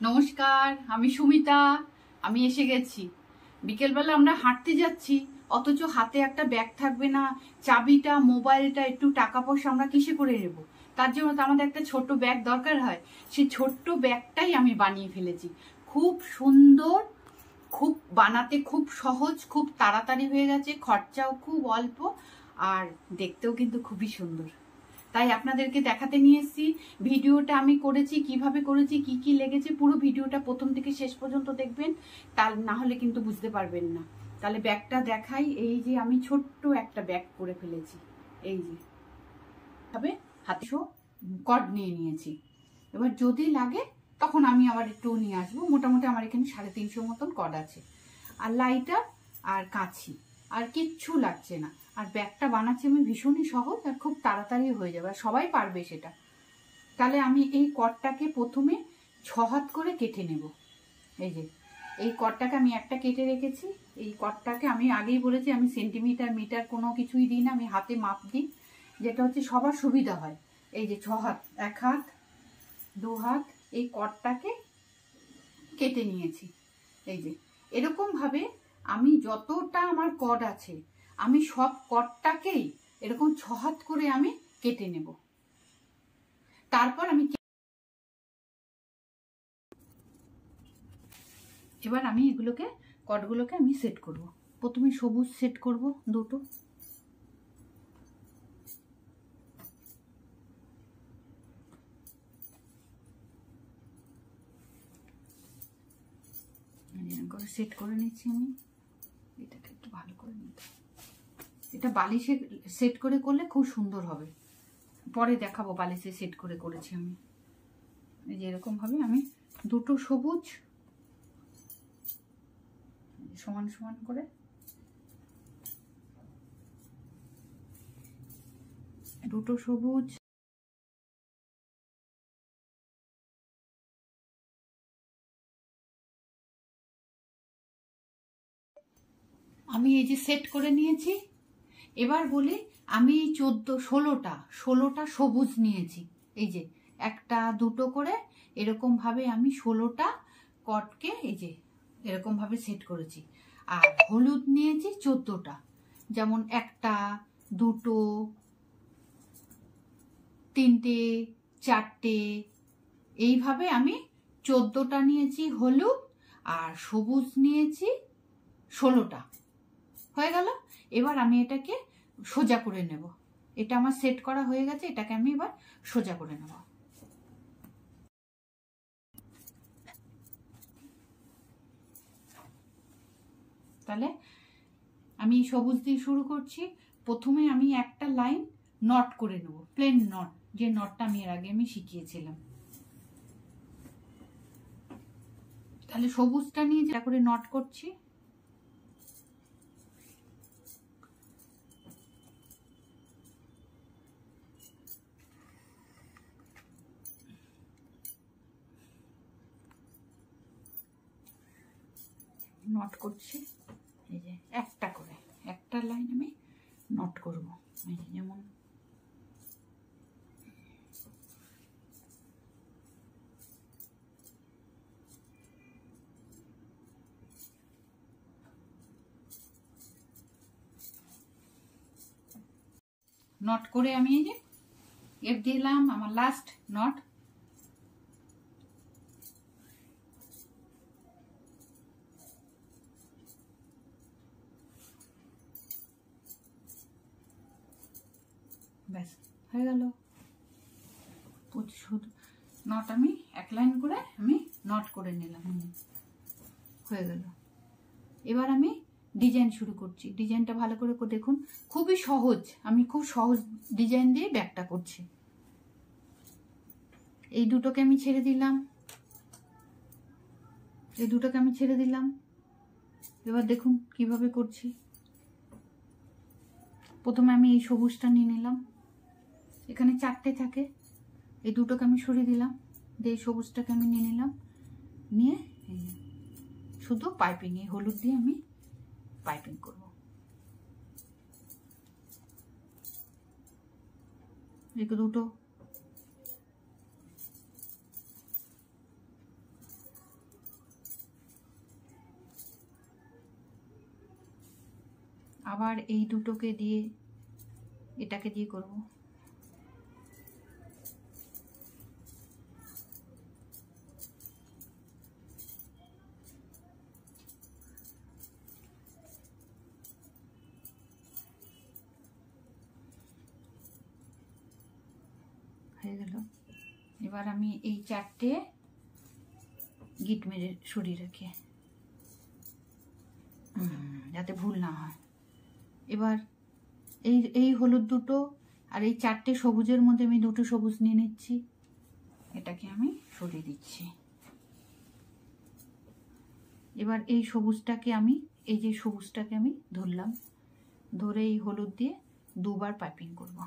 নমস্কার, আমি সুমিতা। আমি এসে গেছি। বিকেলবেলা আমরা হাঁটতে যাচ্ছি, অথচ হাতে একটা ব্যাগ থাকবে না, চাবিটা, মোবাইলটা, একটু টাকা পয়সা আমরা কিসে করে নেব? তার জন্য তো আমাদের একটা ছোট্ট ব্যাগ দরকার হয়। সেই ছোট্ট ব্যাগটাই আমি বানিয়ে ফেলেছি। খুব সুন্দর, খুব বানাতে খুব সহজ, খুব তাড়াতাড়ি হয়ে গেছে, খরচাও খুব অল্প, আর দেখতেও কিন্তু খুবই সুন্দর। তাই আপনাদেরকে দেখাতে নিয়ে এসেছি। ভিডিওটা আমি করেছি, কিভাবে করেছি, কি কি লেগেছে, পুরো ভিডিওটা প্রথম থেকে শেষ পর্যন্ত দেখবেন, তা না হলে কিন্তু বুঝতে পারবেন না। তাহলে ব্যাগটা দেখাই। এই যে আমি ছোট্ট একটা ব্যাগ করে ফেলেছি। এই যে ভাবে হাতে কর্ড নিয়ে নিয়েছি। এবার যদি লাগে তখন আমি আবার একটু নিয়ে আসবো। মোটামুটি আমার এখানে 350 মতন কর্ড আছে, আর লাইটার আর কাঁচি, আর কিচ্ছু লাগছে না। আর ব্যাগটা বানাচ্ছি আমি ভীষণই সহজ, আর খুব তাড়াতাড়ি হয়ে যাবে, আর সবাই পারবে সেটা। তাহলে আমি এই কর্ডটাকে প্রথমে 6 হাত করে কেটে নেব। এই যে এই কর্ডটাকে আমি একটা কেটে রেখেছি। এই কর্ডটাকে আমি আগেই বলেছি আমি সেন্টিমিটার মিটার কোনো কিছুই দিই না, আমি হাতে মাপ দিই, যেটা হচ্ছে সবার সুবিধা হয়। এই যে 6 হাত, 1 হাত, 2 হাত, এই কর্ডটাকে কেটে নিয়েছি। এই যে এরকম ভাবে আমি যতটা আমার কর্ড আছে, আমি সব কর্ডটাকেই এরকম 6 হাত করে আমি কেটে নেব। তারপর এবার আমি এগুলোকে, কর্ডগুলোকে আমি সেট করব। প্রথমে সবুজ সেট করব দুটো। করে সেট করে নিচ্ছি আমি। এটাকে একটু ভালো করে নিতে, এটা বালিশে সেট করে করলে খুব সুন্দর হবে। পরে দেখাবো বালিশে সেট করে করেছি আমি। এই যে এরকম ভাবে আমি দুটো সবুজ সমান সমান করে দুটো সবুজ, আমি এই যে সেট করে নিয়েছি। এবার বলি, আমি 16টা সবুজ নিয়েছি। এই যে একটা দুটো করে এরকম ভাবে আমি 16টা কটকে এই যে এরকম ভাবে সেট করেছি। আর হলুদ নিয়েছি 14টা, যেমন একটা, দুটো, তিনটে, চারটে, এইভাবে আমি 14টা নিয়েছি হলুদ, আর সবুজ নিয়েছি 16টা। হয়ে গেল। এবার আমি এটাকে সোজা করে নেব। এটা আমার সেট করা হয়ে গেছে, এটাকে আমি এবার সোজা করে নেব। তাহলে আমি সবুজ দিয়ে শুরু করছি। প্রথমে আমি একটা লাইন নট করে নেব, প্লেন নট, যে নটটা আমি এর আগে আমি শিখিয়েছিলাম। তাহলে সবুজটা নিয়ে যেটা করে নট করছি, নট করছি। এই যে একটা করে একটা লাইন আমি নট করব। এই যে যেমন নট করে আমি এই যে এর দিলাম আমার লাস্ট নট। ব্যাস হয়ে গেল। শুধু নট আমি এক লাইন করে আমি নট করে নিলাম, হয়ে গেল। এবার আমি ডিজাইন শুরু করছি। ডিজাইনটা ভালো করে দেখুন, খুবই সহজ। আমি খুব সহজ ডিজাইন দিয়ে ব্যাগটা করছি। এই দুটোকে আমি ছেড়ে দিলাম, এই দুটোকে আমি ছেড়ে দিলাম। এবার দেখুন কিভাবে করছি। প্রথমে আমি এই সবুজটা নিয়ে নিলাম, এখানে 4টে থাকে, এই দুটোকে আমি সরিয়ে দিলাম, দিয়ে এই সবুজটাকে আমি নিয়ে নিলাম, নিয়ে শুধু পাইপিং, এই হলুদ দিয়ে আমি পাইপিং করব। এই দুটো আবার এই দুটোকে দিয়ে এটাকে দিয়ে করব। হয়ে গেল। এবার আমি এই চারটে গিট মেরে সরিয়ে রাখি যাতে ভুল না হয়। এবার এই হলুদ দুটো আর এই চারটে সবুজের মধ্যে আমি দুটো সবুজ নিয়ে নিচ্ছি, এটাকে আমি সরিয়ে দিচ্ছি। এবার এই সবুজটাকে আমি এই যে সবুজটাকে আমি ধরলাম, ধরে এই হলুদ দিয়ে দুবার পাইপিং করব।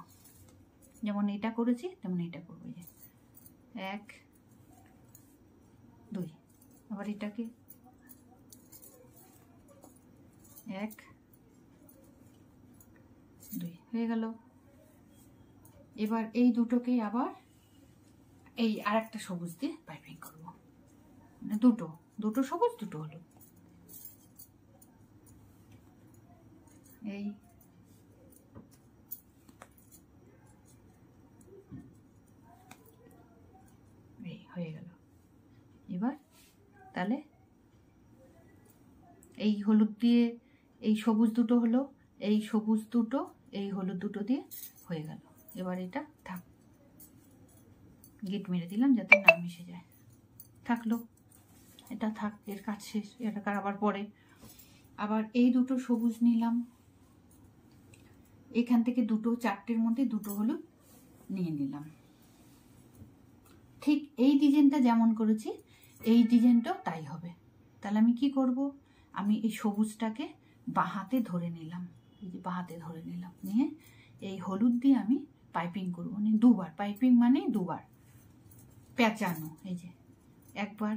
যেমন এটা করেছি তেমন এটা করবো। যে 1 2, আবার এটাকে 1 2 হয়ে গেল। এবার এই দুটোকে আবার এই আরেকটা সবুজ দিয়ে পাইপিং করব, মানে দুটো সবুজ দুটো হলুদ। এই হয়ে গেল। এবার তাহলে এই হলুদ দিয়ে এই সবুজ দুটো হলো, এই সবুজ দুটো এই হলুদ দুটো দিয়ে হয়ে গেল। এবার এটা থাক, গিট মেরে দিলাম যাতে না মিশে যায়। থাকলো, এটা থাক, এর কাজ শেষ। এটা আবার পরে আবার এই দুটো সবুজ নিলাম, এখান থেকে দুটো চারটের মধ্যে দুটো হলুদ নিয়ে নিলাম। ঠিক এই ডিজাইনটা যেমন করেছি এই ডিজাইনটাও তাই হবে। তাহলে আমি কি করব, আমি এই সবুজটাকে বাঁ হাতে ধরে নিলাম, এই যে বাঁ হাতে ধরে নিলাম, নিয়ে এই হলুদ দিয়ে আমি পাইপিং করব, মানে দুবার পাইপিং, মানে দুবার পেঁচানো। এই যে একবার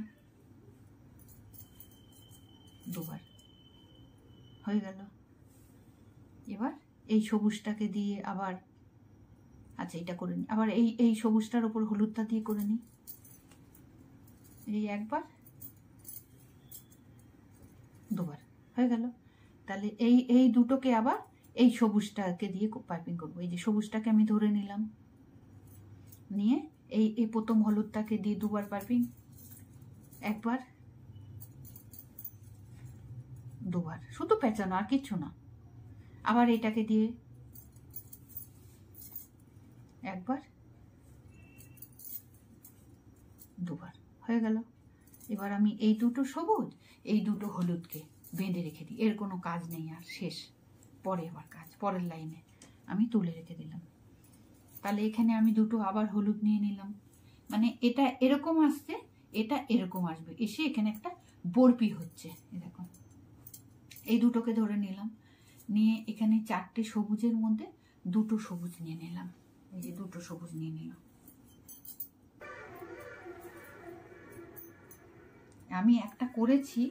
দুবার হয়ে গেল। এবার এই সবুজটাকে দিয়ে আবার, আচ্ছা এটা করে নিই, আবার এই সবুজটার ওপর হলুদটা দিয়ে করে নিই। এই একবার দুবার হয়ে গেল। তাহলে এই দুটোকে আবার এই সবুজটাকে দিয়ে পাইপিং করবো। এই যে সবুজটাকে আমি ধরে নিলাম, নিয়ে এই প্রথম হলুদটাকে দিয়ে দুবার পাইপিং, একবার দুবার, শুধু পেঁচানো আর কিচ্ছু না। আবার এটাকে দিয়ে একবার দুবার হয়ে গেল। এবার আমি এই দুটো সবুজ এই দুটো হলুদকে বেঁধে রেখে দিই, এর কোনো কাজ নেই আর, শেষ। পরে আবার কাজ, পরের লাইনে আমি তুলে রেখে দিলাম। তাহলে এখানে আমি দুটো আবার হলুদ নিয়ে নিলাম, মানে এটা এরকম আসছে, এটা এরকম আসবে, এসে এখানে একটা বরপি হচ্ছে। এরকম এই দুটোকে ধরে নিলাম, নিয়ে এখানে চারটে সবুজের মধ্যে দুটো সবুজ নিয়ে নিলাম। এই যে দুটো সবুজ নিয়ে নিলাম। আমি একটা করেছি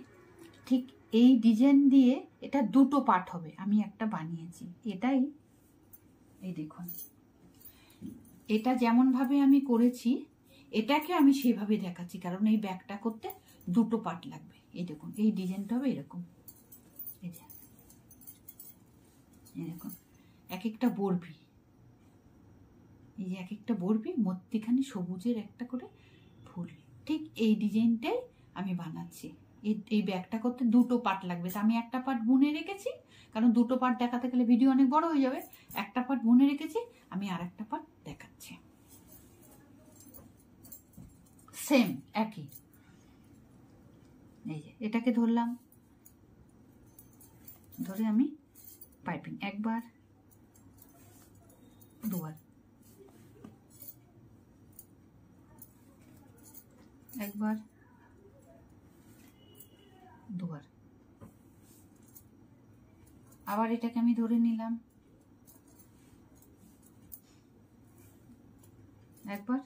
ঠিক এই ডিজাইন দিয়ে, এটা দুটো পার্ট হবে, আমি একটা বানিয়েছি এটাই। এই দেখুন, এটা যেমন ভাবে আমি করেছি এটাকে আমি সেভাবে দেখাচ্ছি, কারণ এই ব্যাগটা করতে দুটো পার্ট লাগবে। এই দেখুন, এই ডিজাইনটা হবে এরকম, এই যে এরকম এক একটা বরফি, এই যে এক একটা বরফি, মধ্যিখানে সবুজের একটা করে ফুল। ঠিক এই ডিজাইনটাই আমি বানাচ্ছি। এই ব্যাগটা করতে দুটো পার্ট লাগবে, তা আমি একটা পার্ট বুনে রেখেছি, কারণ দুটো পার্ট দেখাতে গেলে ভিডিও অনেক বড় হয়ে যাবে। একটা পার্ট বুনে রেখেছি, আমি আর একটা পার্ট দেখাচ্ছি। সেম একই। এই যে এটাকে ধরলাম, ধরে আমি পাইপিং একবার দুবার, একবার দুবার, আবার এটাকে আমি ধরে নিলাম, একবার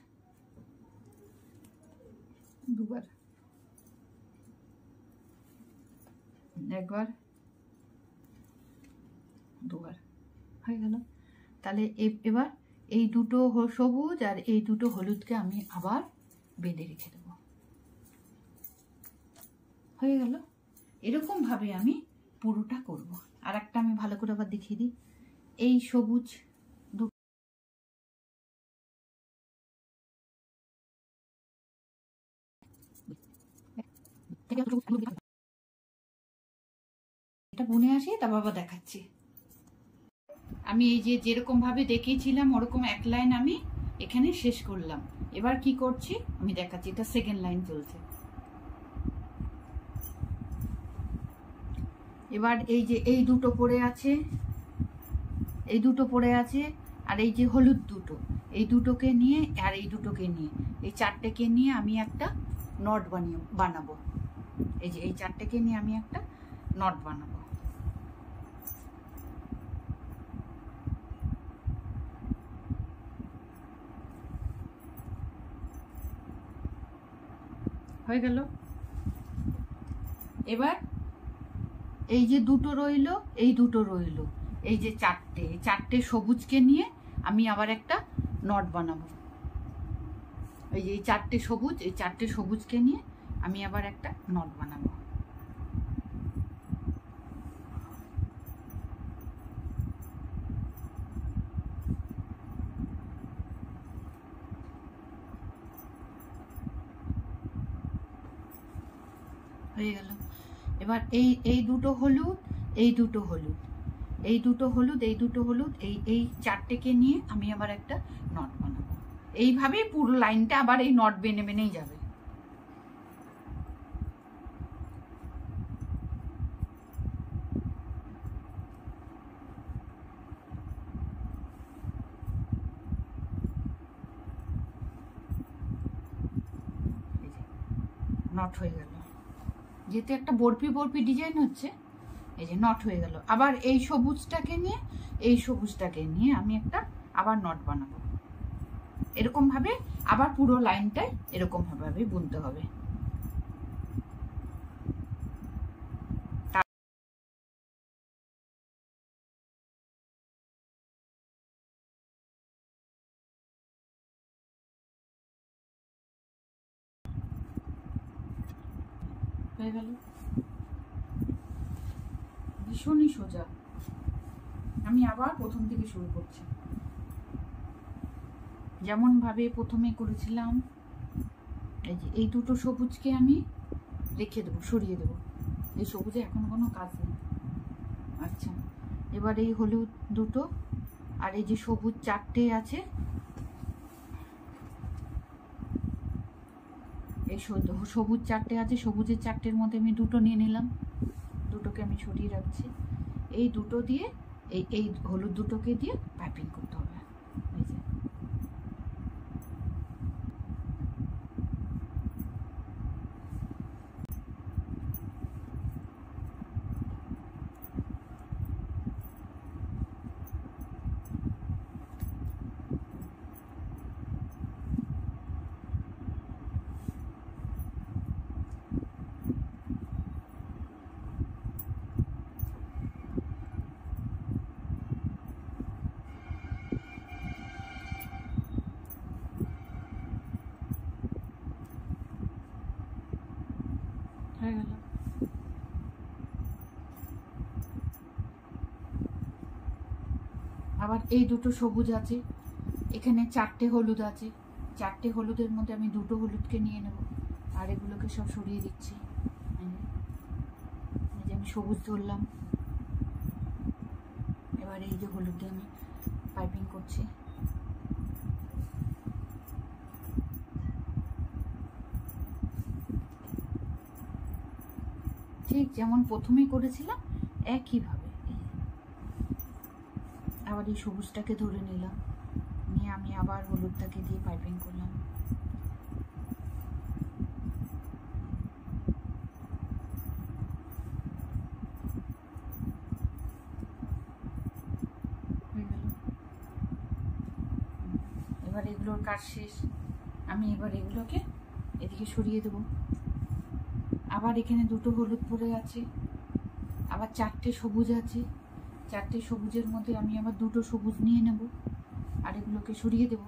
দুবার, একবার দুবার হয়ে গেল। তাহলে এবার এই দুটো সবুজ আর এই দুটো হলুদকে আমি আবার বেঁধে রেখে দেব। হয়ে গেল। এরকম ভাবে আমি পুরোটা করব। আর একটা আমি ভালো করে আবার দেখিয়ে দিই, এই সবুজ এটা বুনে আসি, তারপর আবার দেখাচ্ছি। আমি এই যে যেরকম ভাবে দেখিয়েছিলাম ওরকম এক লাইন আমি এখানে শেষ করলাম। এবার কি করছি আমি দেখাচ্ছি, এটা সেকেন্ড লাইন চলছে। এবার এই যে এই দুটো পড়ে আছে, এই দুটো পড়ে আছে, আর এই যে হলুদ দুটো, এই দুটোকে নিয়ে আর এই দুটোকে নিয়ে, এই চারটেকে নিয়ে আমি একটা নট বানাবো। এই যে এই চারটেকে নিয়ে আমি একটা নট বানাবো। হয়ে গেল। এবার এই যে দুটো রইলো, এই দুটো রইলো, এই যে চারটে, এই চারটে সবুজকে নিয়ে আমি আবার একটা নট বানাবো। এই যে এই চারটে সবুজ, এই চারটে সবুজকে নিয়ে আমি আবার একটা নট বানাবো। হয়ে গেল। এবার এই এই দুটো হলুদ, এই দুটো হলুদ, এই দুটো হলুদ, এই দুটো হলুদ, এই এই চারটেকে নিয়ে আমি আবার একটা নট বানাবো। এইভাবে পুরো লাইনটা আবার এই নট বেনে বেনেই যাবে। নট হয়ে গেল। যেহেতু একটা বরফি বরফি ডিজাইন হচ্ছে, এই যে নট হয়ে গেল। আবার এই সবুজটাকে নিয়ে, এই সবুজটাকে নিয়ে আমি একটা আবার নট বানাবো। এরকম ভাবে আবার পুরো লাইনটাই এরকম ভাবে বুনতে হবে। হয়ে গেল। ভীষণই সোজা। আমি আবার প্রথম থেকে শুরু করছি, যেমন ভাবে প্রথমে করেছিলাম। এই যে এই দুটো সবুজকে আমি রেখে দেবো, সরিয়ে দেবো। এই সবুজে এখনো কোনো কাজ নেই। আচ্ছা, এবার এই হলুদ দুটো আর এই যে সবুজ চারটে আছে, এই সবুজ চারটে আছে, সবুজের চারটের মধ্যে আমি দুটো নিয়ে নিলাম, দুটোকে আমি সরিয়ে রাখছি। এই দুটো দিয়ে এই এই হলুদ দুটোকে দিয়ে পাইপিং করতে হবে। এই যে হয়ে গেল। আবার এই দুটো সবুজ আছে, এখানে চারটে হলুদ আছে, চারটে হলুদের মধ্যে আমি দুটো হলুদকে নিয়ে নেব আর এগুলোকে সব সরিয়ে দিচ্ছি। এই যে আমি সবুজ ধরলাম, এবার এই যে হলুদ দিয়ে আমি পাইপিং করছি। ঠিক যেমন প্রথমে করেছিলাম একইভাবে। আবার এই সবুজটাকে ধরে নিলাম, নিয়ে আমি আবার হলুদটাকে দিয়ে পাইপিং করলাম। এবার এগুলোর কাজ শেষ। আমি এবার এগুলোকে এদিকে সরিয়ে দেব। আবার এখানে দুটো হলুদ পড়ে আছে, আবার চারটে সবুজ আছে, চারটে সবুজের মধ্যে আমি আবার দুটো সবুজ নিয়ে নেব আর এগুলোকে সরিয়ে দেব।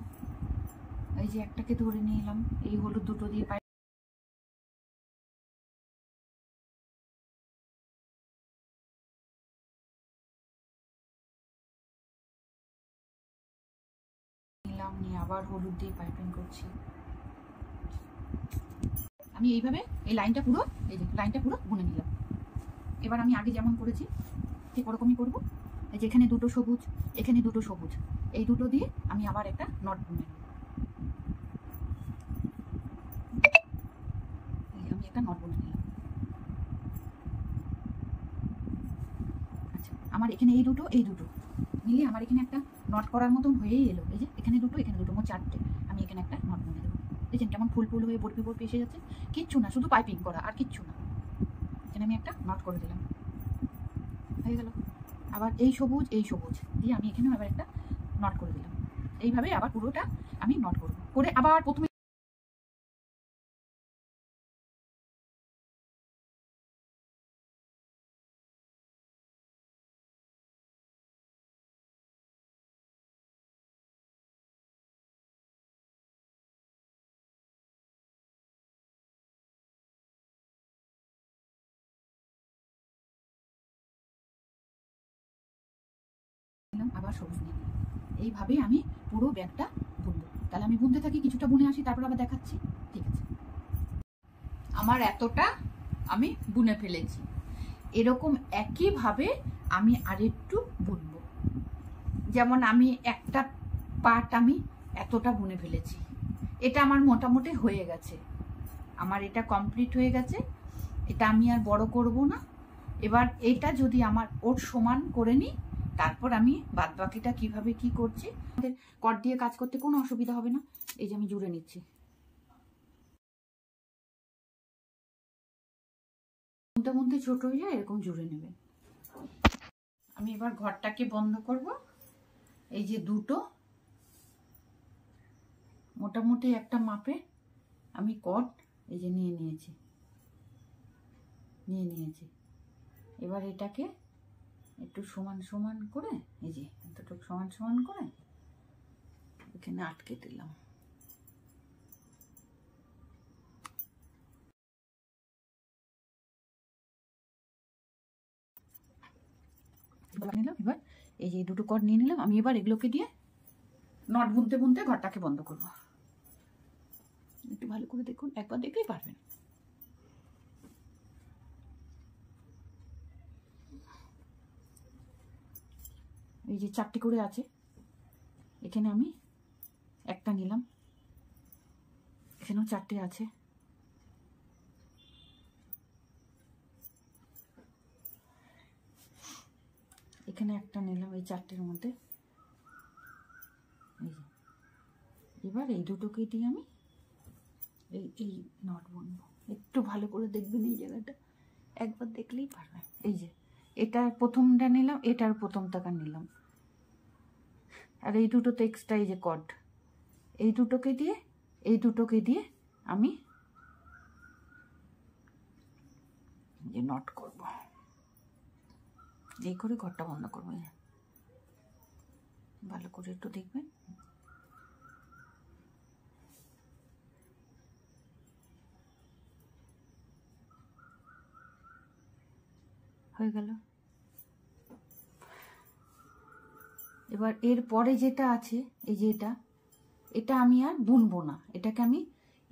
এই যে একটাকে ধরে নিলাম, এই হলুদ দুটো দিয়ে আবার হলুদ দিয়ে পাইপিং করছি। আমি এইভাবে এই লাইনটা পুরো, এই যে লাইনটা পুরো বুনে নিলাম। এবার আমি আগে যেমন করেছি ঠিক ওরকমই করবো। এই যে এখানে দুটো সবুজ, এখানে দুটো সবুজ, এই দুটো দিয়ে আমি আবার একটা নট বুনে নেব। আমি একটা নট বুনে নিলাম। আচ্ছা, আমার এখানে এই দুটো মিলিয়ে আমার এখানে একটা নট করার মতন হয়েই এলো। এই যে এখানে দুটো, মোট চারটে। আমি এখানে একটা নট বুনে দেবো। দেখছেন কেমন ফুল ফুল হয়ে বরফি বরফি এসে যাচ্ছে। কিচ্ছু না, শুধু পাইপিং করা, আর কিচ্ছু না। এখানে আমি একটা নট করে দিলাম, হয়ে গেল। আবার এই সবুজ দিয়ে আমি এখানেও আবার একটা নট করে দিলাম। এইভাবে আবার পুরোটা আমি নট করব, করে আবার প্রথমে আবার সবুজ নিয়ে নিলাম। এইভাবে আমি পুরো ব্যাগটা বুনবো। তাহলে আমি বুনতে থাকি, কিছুটা বুনে আসি, তারপর আবার দেখাচ্ছি। ঠিক আছে, আমার এতটা আমি বুনে ফেলেছি। এরকম একইভাবে আমি আরেকটু বুনবো। যেমন আমি একটা পার্ট আমি এতটা বুনে ফেলেছি, এটা আমার মোটামুটি হয়ে গেছে। আমার এটা কমপ্লিট হয়ে গেছে, এটা আমি আর বড় করব না। এবার এটা যদি আমার ওর সমান করে নিই, তারপর আমি বাদ বাকিটা কিভাবে কি করছি। আমাদের কট দিয়ে কাজ করতে কোনো অসুবিধা হবে না। এই যে আমি জুড়ে নিচ্ছি, মধ্যে মধ্যে ছোট হয়ে যায়, এরকম জুড়ে নেবে। আমি এবার ঘরটাকে বন্ধ করব। এই যে দুটো মোটামুটি একটা মাপে আমি কট এই যে নিয়ে নিয়েছি। এবার এটাকে একটু সমান সমান করে, এই যে এতটুকু সমান সমান করে এখানে আটকে দিলাম। এবার এই যে দুটো কট নিয়ে নিলাম। আমি এবার এগুলোকে দিয়ে নট বুনতে বুনতে ঘরটাকে বন্ধ করব। একটু ভালো করে দেখুন, একবার দেখলেই পারবেন। এই যে চারটি করে আছে, এখানে আমি একটা নিলাম, এখানেও চারটে আছে। এখানে একটা নিলাম এই চারটের মধ্যে। এই যে এবার এই দুটোকে দিয়ে আমি এই নট বুনবো। একটু ভালো করে দেখবেন এই জায়গাটা, একবার দেখলেই পারবেন। এই যে এটার প্রথমটা নিলাম, এটার প্রথমটাকা নিলাম, আর এই দুটো তো এক্সট্রা এই যে কট, এই দুটোকে দিয়ে আমি যে নট করব, এই করে ঘরটা বন্ধ করবো। ভালো করে একটু দেখবেন। হয়ে গেল। এবার এর পরে যেটা আছে, এই যে এটা আমি আর বুনবো না, এটাকে আমি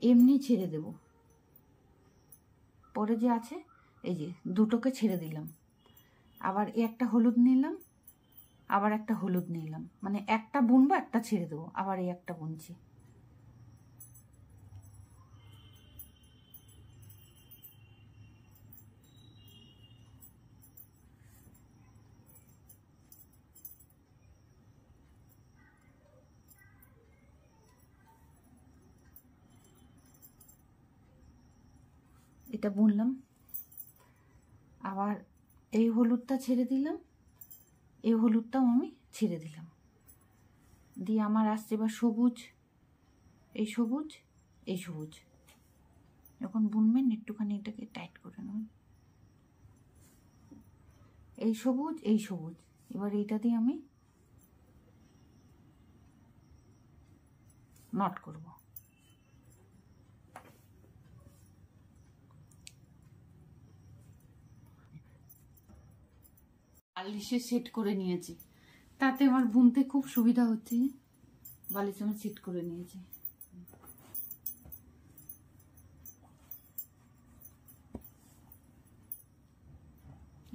এমনি ছেড়ে দেব। পরে যে আছে এই যে দুটোকে ছেড়ে দিলাম, আবার একটা হলুদ নিলাম, আবার একটা হলুদ নিলাম, মানে একটা বুনবো একটা ছেড়ে দেবো, আবার এই একটা বুনছি। এটা বুনলাম, আবার এই হলুদটা ছেড়ে দিলাম, এই হলুদটাও আমি ছেড়ে দিলাম, দিয়ে আমার আসছে এবার সবুজ, এই সবুজ, এই সবুজ। যখন বুনবেন একটুখানি এটাকে টাইট করে নেবেন। এই সবুজ, এই সবুজ, এবার এইটা দিয়ে আমি নট করব। বালিশে সেট করে নিয়েছি, তাতে আমার বুনতে খুব সুবিধা হচ্ছে। বালিশ আমি সেট করে নিয়েছি।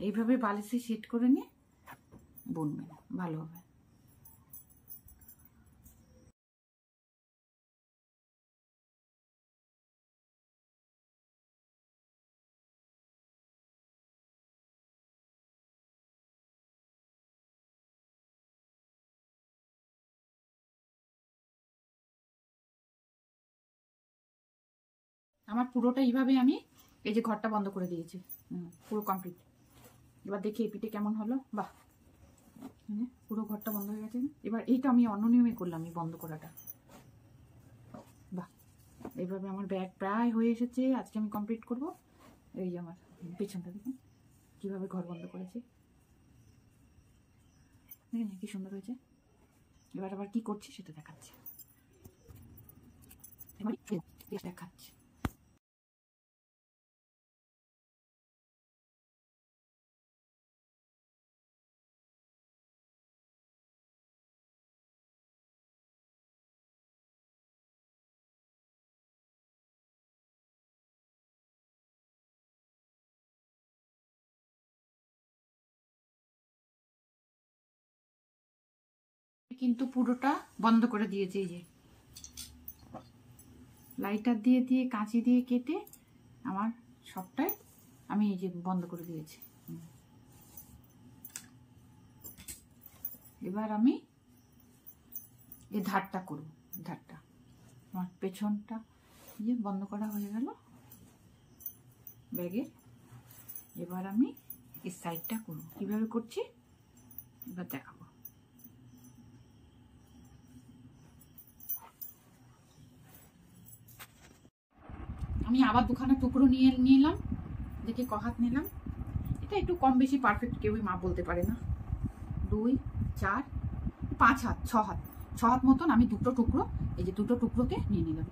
এইভাবে বালিশে সেট করে নিয়ে বুনবেন, ভালো হবে। আমার পুরোটা এইভাবে আমি এই যে ঘরটা বন্ধ করে দিয়েছি, পুরো কমপ্লিট। এবার দেখি এই পিঠে কেমন হলো। বাহ, পুরো ঘরটা বন্ধ হয়ে গেছে। এবার এইটা আমি অন্য নিয়মে করলাম, এই বন্ধ করাটা। বাহ, এইভাবে আমার ব্যাগ প্রায় হয়ে এসেছে। আজকে আমি কমপ্লিট করব। এই যে আমার পেছনটা দেখুন কিভাবে ঘর বন্ধ করেছি, দেখেন কি সুন্দর হয়েছে। এবার আবার কি করছি সেটা দেখাচ্ছি, দেখাচ্ছি। কিন্তু পুরোটা বন্ধ করে দিয়েছি। এই যে লাইটার দিয়ে দিয়ে কাঁচি দিয়ে কেটে আমার সবটাই আমি এই যে বন্ধ করে দিয়েছি। এবার আমি এই ধারটা করব, ধারটা আমার পেছনটা এই যে বন্ধ করা হয়ে গেল ব্যাগের। এবার আমি এই সাইডটা করব, কিভাবে করছি এবার দেখাবো। আমি আবার দুখানা টুকরো নিয়ে নিলাম, দেখি ক হাত নিলাম। এটা একটু কম বেশি পারফেক্ট কেউই মাপ বলতে পারে না। 2, 4, 5 হাত, 6 হাত, 6 হাত মতন আমি দুটো টুকরো, এই যে দুটো টুকরোকে নিয়ে নিলাম।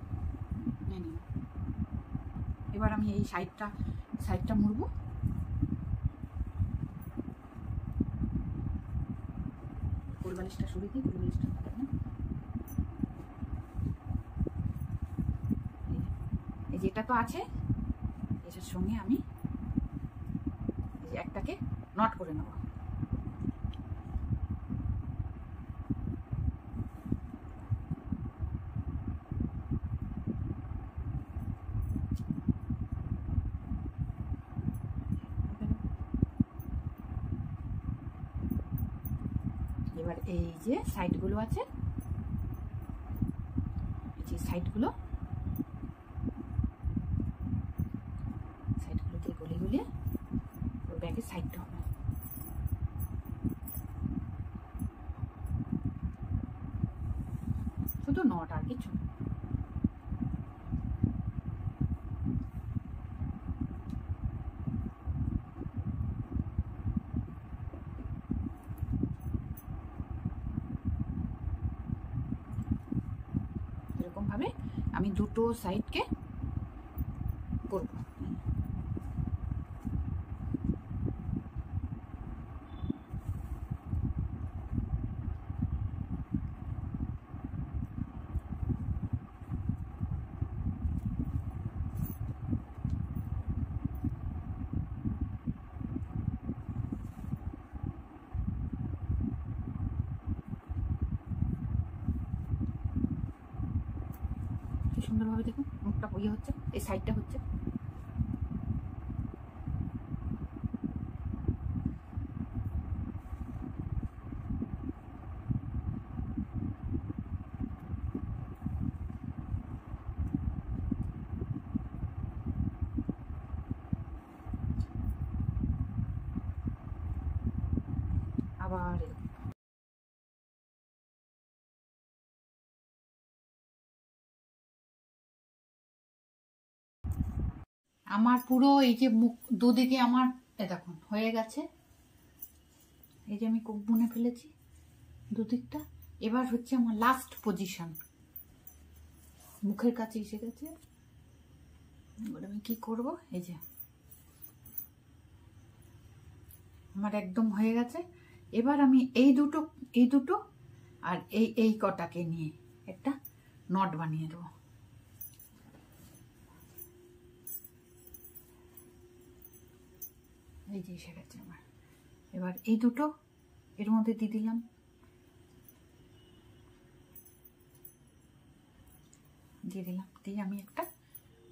এবার আমি এই সাইডটা মুড়বো। কোলবালিশটা সরিয়ে দিই, কোলবালিশটা থাকে না। এই যেটা তো আছে, এটার সঙ্গে আমি এই যে একটাকে নট করে নেব। এবার এই যে সাইডগুলো আছে, এই যে সাইডগুলো দিয়ে গলিয়ে গলিয়ে ওর ব্যাগের সাইডটা হবে। শুধু নট, আর কিছু। এরকম ভাবে আমি দুটো সাইডকে করব। সুন্দরভাবে দেখুন মুখটা ইয়ে হচ্ছে, এই সাইডটা হচ্ছে। আবার আমার পুরো এই যে মুখ দুদিকে আমার দেখুন হয়ে গেছে। এই যে আমি কোপ বুনে ফেলেছি দুদিকটা। এবার হচ্ছে আমার লাস্ট পজিশন, মুখের কাছে এসে গেছে। এবার আমি কি করব, এই যে আমার একদম হয়ে গেছে। এবার আমি এই দুটো আর এই কটাকে নিয়ে একটা নট বানিয়ে দেবো। এই যে এসে গেছে আমার। এবার এই দুটো এর মধ্যে দিয়ে দিলাম, দিয়ে আমি একটা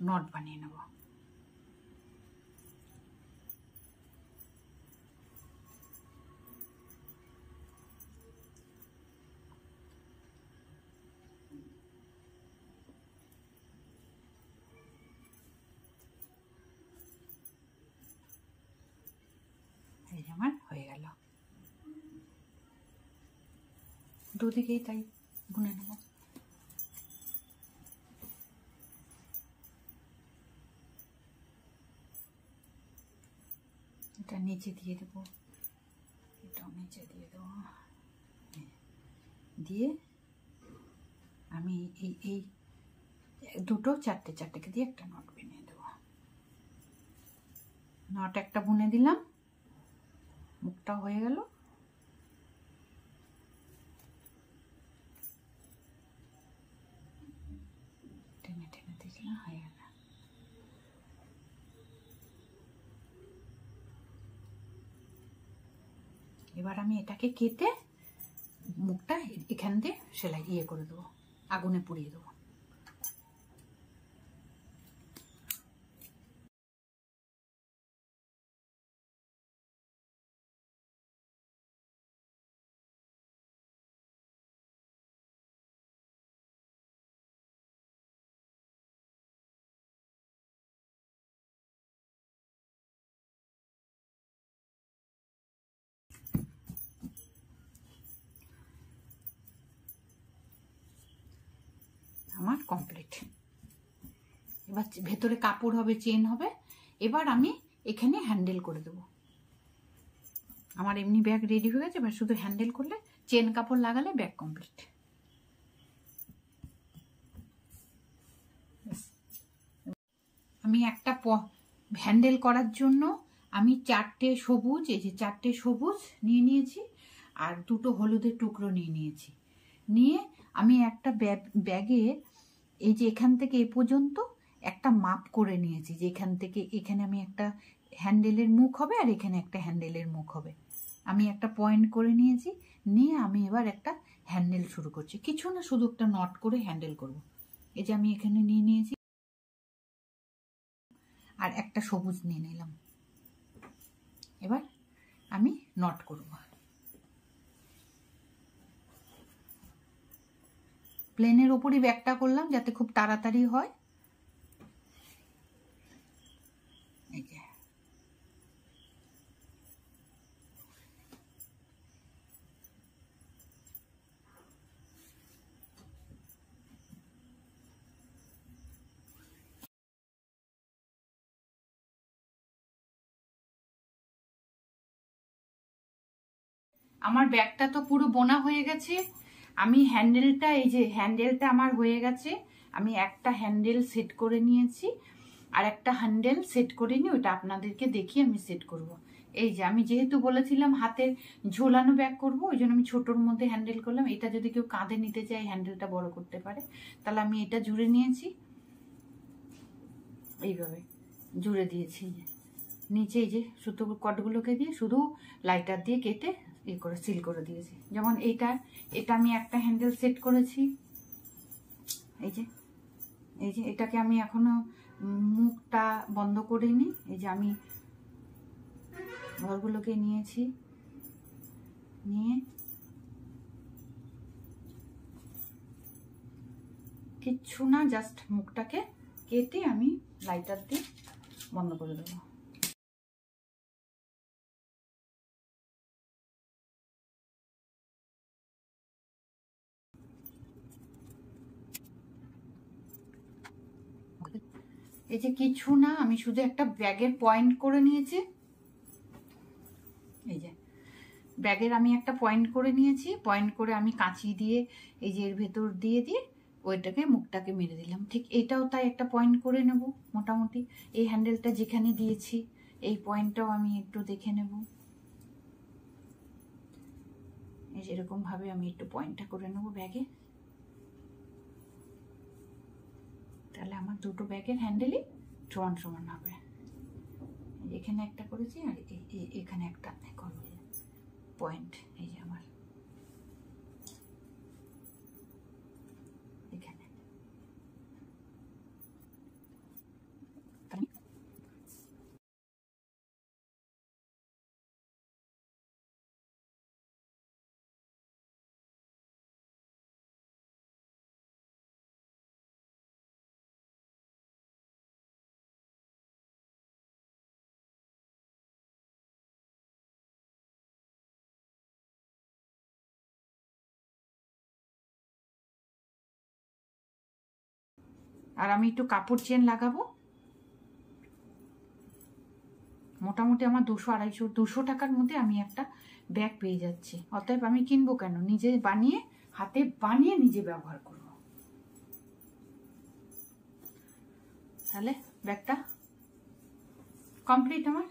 নট বানিয়ে নেব। এই যে আমার হয়ে গেল, দুদিকেই তাই বুনে নেব। এটা নিচে দিয়ে দেবো, এটাও নিচে দিয়ে দেবো, দিয়ে আমি এই দুটো চারটে চারটেকে দিয়ে একটা নট বানিয়ে দেবো। নট একটা বুনে দিলাম, মুখটা হয়ে গেল। টেনে টেনে দিলাম, হয়ে গেল। এবার আমি এটাকে কেটে মুখটা এখান দিয়ে সেলাই করে দেবো, আগুনে পুড়িয়ে দেবো। আমার কমপ্লিট। এবার ভেতরে কাপড় হবে, চেন হবে। এবার আমি এখানে হ্যান্ডেল করে দেবো। আমার এমনি ব্যাগ রেডি হয়ে গেছে, এবার শুধু হ্যান্ডেল করলে, চেন কাপড় লাগালে ব্যাগ কমপ্লিট। আমি একটা হ্যান্ডেল করার জন্য আমি চারটে সবুজ, এই যে চারটে সবুজ নিয়ে নিয়েছি, আর দুটো হলুদের টুকরো নিয়ে নিয়েছি। নিয়ে আমি একটা ব্যাগে এই যে এখান থেকে এ পর্যন্ত একটা মাপ করে নিয়েছি, যে এখান থেকে এখানে আমি একটা হ্যান্ডেলের মুখ হবে, আর এখানে একটা হ্যান্ডেলের মুখ হবে। আমি একটা পয়েন্ট করে নিয়েছি, নিয়ে আমি এবার একটা হ্যান্ডেল শুরু করছি। কিছু না, শুধু একটা নট করে হ্যান্ডেল করব। এই যে আমি এখানে নিয়ে নিয়েছি, আর একটা সবুজ নিয়ে নিলাম। এবার আমি নট করব। প্লেনের ওপরই ব্যাগটা করলাম যাতে খুব তাড়াতাড়ি হয়। এই যে আমার ব্যাগটা তো পুরো বোনা হয়ে গেছে। আমি হ্যান্ডেলটা, এই যে হ্যান্ডেলটা আমার হয়ে গেছে। আমি একটা হ্যান্ডেল সেট করে নিয়েছি, আর একটা হ্যান্ডেল সেট করে নিয়ে ওটা আপনাদেরকে দেখিয়ে আমি সেট করব। এই যে আমি যেহেতু বলেছিলাম হাতের ঝোলানো ব্যাগ করব, ওই জন্য আমি ছোটোর মধ্যে হ্যান্ডেল করলাম। এটা যদি কেউ কাঁধে নিতে চায়, হ্যান্ডেলটা বড় করতে পারে। তাহলে আমি এটা জুড়ে নিয়েছি, এইভাবে জুড়ে দিয়েছি। নিচে এই যে সুতো কটগুলোকে দিয়ে শুধু লাইটার দিয়ে কেটে করে সিল করে দিয়েছি। যেমন এটা আমি একটা হ্যান্ডেল সেট করেছি। এই যে এটাকে আমি এখনো মুখটা বন্ধ করিনি। এই যে আমি ঘরগুলোকে নিয়েছি, নিয়ে কিচ্ছু না, জাস্ট মুখটাকে কেটে আমি লাইটার দিয়ে বন্ধ করে দেবো। এই যে কিছু না, আমি শুধু একটা ব্যাগের পয়েন্ট করে নিয়েছি। এই যে ব্যাগের আমি একটা পয়েন্ট করে নিয়েছি, পয়েন্ট করে আমি কাঁচি দিয়ে এই যে এর ভেতর দিয়ে ওইটাকে মুখটাকে মেরে দিলাম। ঠিক এটাও তাই একটা পয়েন্ট করে নেব মোটামুটি। এই হ্যান্ডেলটা যেখানে দিয়েছি এই পয়েন্টটাও আমি একটু দেখে নেব। এই যেরকম ভাবে আমি একটু পয়েন্টটা করে নেব ব্যাগে। তাহলে আমার দুটো ব্যাগের হ্যান্ডেলই সমান সমান হবে। এখানে একটা করেছি আর এখানে একটা এখন পয়েন্ট, এই যে আমার এখানে। আর আমি একটু কাপড় চেন লাগাবো। মোটামুটি আমার 200-250 টাকার মধ্যে আমি একটা ব্যাগ পেয়ে যাচ্ছি। অতএব আমি কিনবো কেন, নিজে বানিয়ে, হাতে বানিয়ে নিজে ব্যবহার করব। তাহলে ব্যাগটা কমপ্লিট আমার।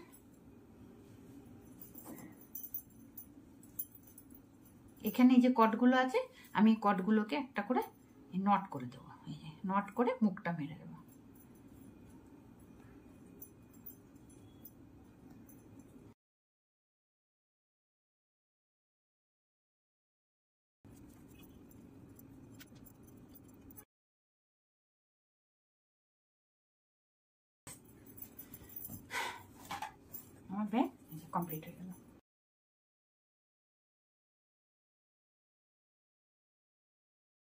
এখানে এই যে কটগুলো আছে, আমি কটগুলোকে একটা করে নট করে দেবো। এই যে নট করে মুখটা মেরে দেবো। আমার ব্যাগ কমপ্লিট হয়ে গেল।